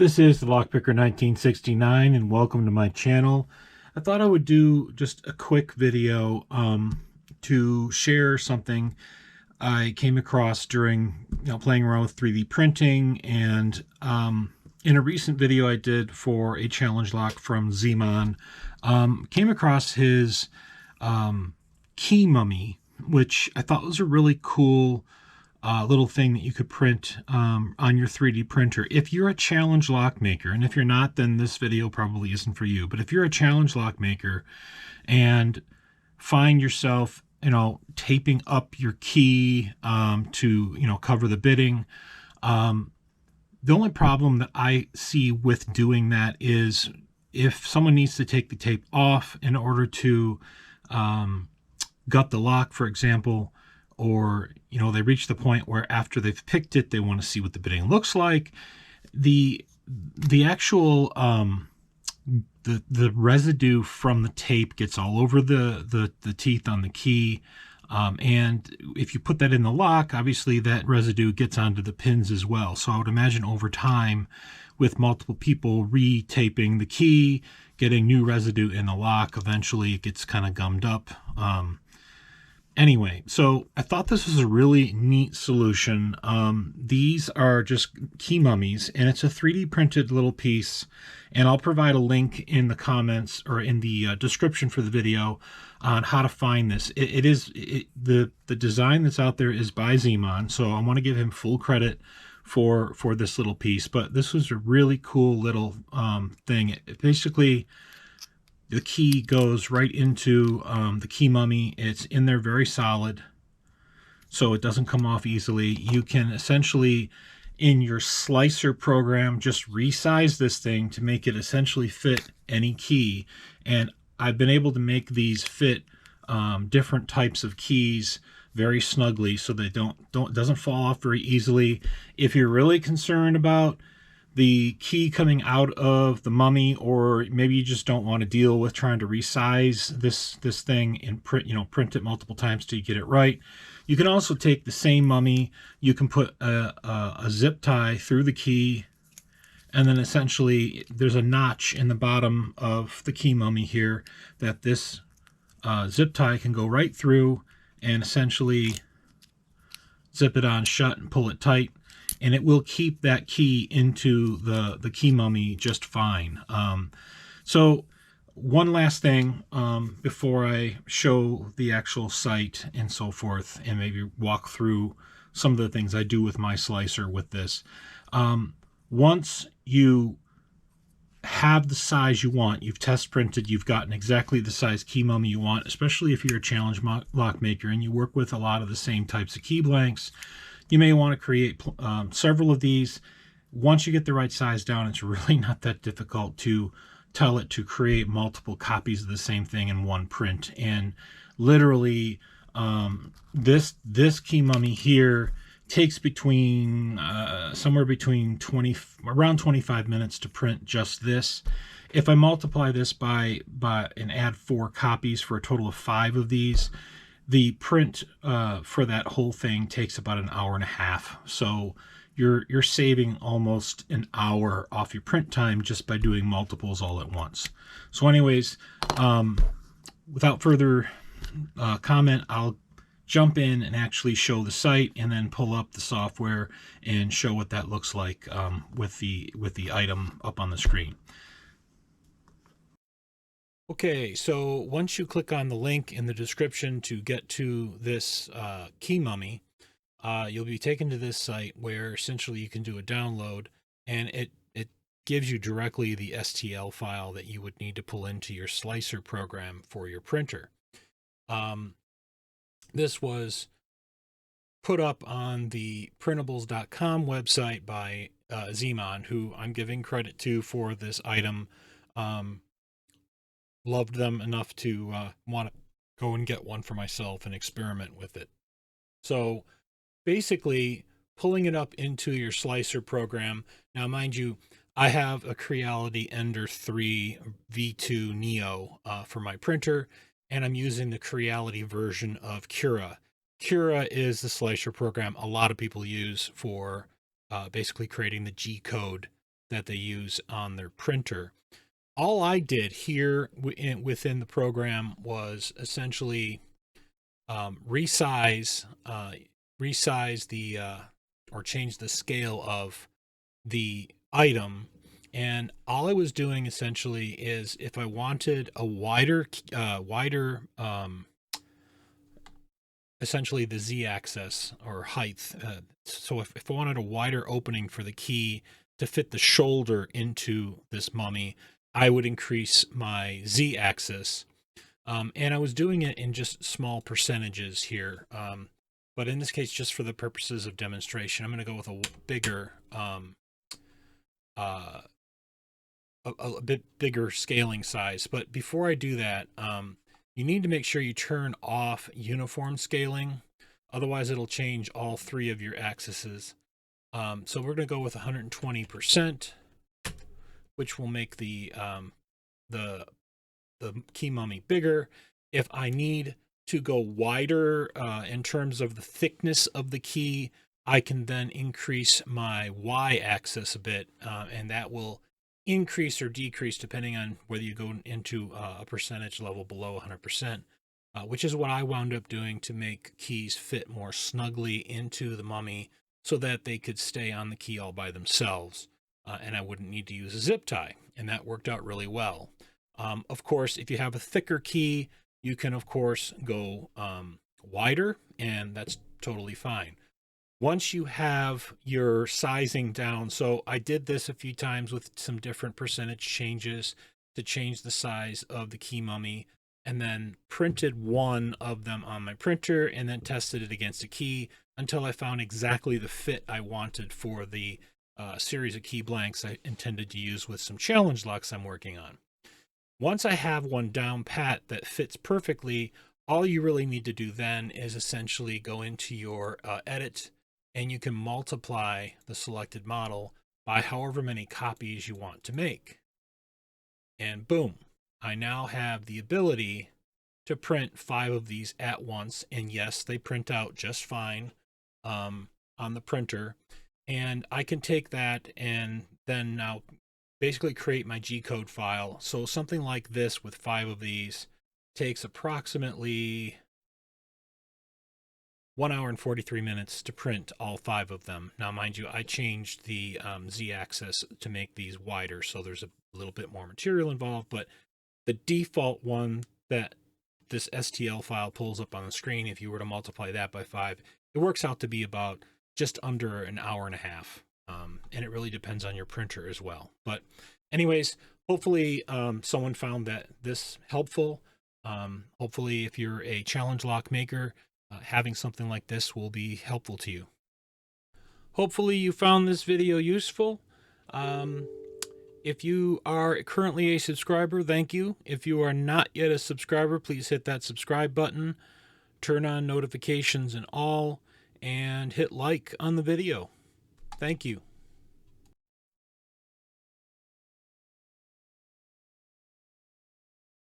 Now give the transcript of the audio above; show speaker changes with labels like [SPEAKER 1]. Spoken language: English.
[SPEAKER 1] This is the Lockpicker 1969 and welcome to my channel. I thought I would do just a quick video to share something I came across during playing around with 3D printing, and in a recent video I did for a challenge lock from Zman, came across his key mummy, which I thought was a really cool little thing that you could print on your 3D printer. If you're a challenge lock maker, and if you're not, then this video probably isn't for you. But if you're a challenge lock maker and find yourself, taping up your key to, cover the bitting, the only problem that I see with doing that is if someone needs to take the tape off in order to gut the lock, for example, or they reach the point where after they've picked it, they want to see what the bitting looks like. The actual the residue from the tape gets all over the teeth on the key, and if you put that in the lock, obviously that residue gets onto the pins as well. So I would imagine over time, with multiple people retaping the key, getting new residue in the lock, eventually it gets kind of gummed up. Anyway, so I thought this was a really neat solution. These are just key mummies, and it's a 3D printed little piece, and I'll provide a link in the comments or in the description for the video on how to find this. The design that's out there is by Zman, so I want to give him full credit for this little piece. But this was a really cool little thing. It basically, the key goes right into the key mummy. It's in there very solid, so it doesn't come off easily. You can essentially, in your slicer program, just resize this thing to make it essentially fit any key. And I've been able to make these fit different types of keys very snugly, so they doesn't fall off very easily. If you're really concerned about the key coming out of the mummy, or maybe you just don't want to deal with trying to resize this thing and print it multiple times till you get it right, you can also take the same mummy. You can put a zip tie through the key, and then essentially there's a notch in the bottom of the key mummy here that this zip tie can go right through and essentially zip it on shut and pull it tight, and it will keep that key into the key mummy just fine. So one last thing before I show the actual site and so forth, and maybe walk through some of the things I do with my slicer with this. Once you have the size you want, you've test printed, you've gotten exactly the size key mummy you want, especially if you're a challenge lock maker and you work with a lot of the same types of key blanks, you may want to create several of these. Once you get the right size down, it's really not that difficult to tell it to create multiple copies of the same thing in one print. And literally, this key mummy here takes between somewhere between around 25 minutes to print just this. If I multiply this by and add 4 copies for a total of 5 of these, the print for that whole thing takes about an hour and a half. So you're saving almost an hour off your print time just by doing multiples all at once. So anyways, without further comment, I'll jump in and actually show the site, and then pull up the software and show what that looks like with the item up on the screen. Okay, so once you click on the link in the description to get to this key mummy, you'll be taken to this site where essentially you can do a download, and it gives you directly the STL file that you would need to pull into your slicer program for your printer. This was put up on the printables.com website by Zman, who I'm giving credit to for this item. Loved them enough to want to go and get one for myself and experiment with it. So basically, pulling it up into your slicer program. Now, mind you, I have a Creality Ender 3 V2 Neo for my printer, and I'm using the Creality version of Cura. Cura is the slicer program a lot of people use for basically creating the G code that they use on their printer. All I did here within the program was essentially resize the or change the scale of the item. And all I was doing essentially is, if I wanted a wider essentially the z-axis or height, so if I wanted a wider opening for the key to fit the shoulder into this mummy, I would increase my z-axis. And I was doing it in just small percentages here. But in this case, just for the purposes of demonstration, I'm going to go with a bigger, a bit bigger scaling size. But before I do that, you need to make sure you turn off uniform scaling. Otherwise, it'll change all three of your axes. So we're going to go with 120%, which will make the key mummy bigger. If I need to go wider in terms of the thickness of the key, I can then increase my y-axis a bit, and that will increase or decrease depending on whether you go into a percentage level below 100%, which is what I wound up doing to make keys fit more snugly into the mummy so that they could stay on the key all by themselves, and I wouldn't need to use a zip tie, and that worked out really well. Of course, if you have a thicker key, you can, of course, go wider, and that's totally fine. Once you have your sizing down, so I did this a few times with some different percentage changes to change the size of the key mummy, and then printed one of them on my printer and then tested it against a key until I found exactly the fit I wanted for the series of key blanks I intended to use with some challenge locks I'm working on. Once I have one down pat that fits perfectly, all you really need to do then is essentially go into your edit, and you can multiply the selected model by however many copies you want to make. And boom, I now have the ability to print 5 of these at once. And yes, they print out just fine on the printer. And I can take that and then now basically create my G-code file. So something like this with 5 of these takes approximately 1 hour and 43 minutes to print all 5 of them. Now, mind you, I changed the z-axis to make these wider, so there's a little bit more material involved, but the default one that this STL file pulls up on the screen, if you were to multiply that by 5, it works out to be about just under an hour and a half. And it really depends on your printer as well. But anyways, hopefully someone found that this helpful. Hopefully if you're a challenge lock maker, having something like this will be helpful to you. Hopefully you found this video useful. If you are currently a subscriber, thank you. If you are not yet a subscriber, please hit that subscribe button, turn on notifications and all, and hit like on the video. Thank you.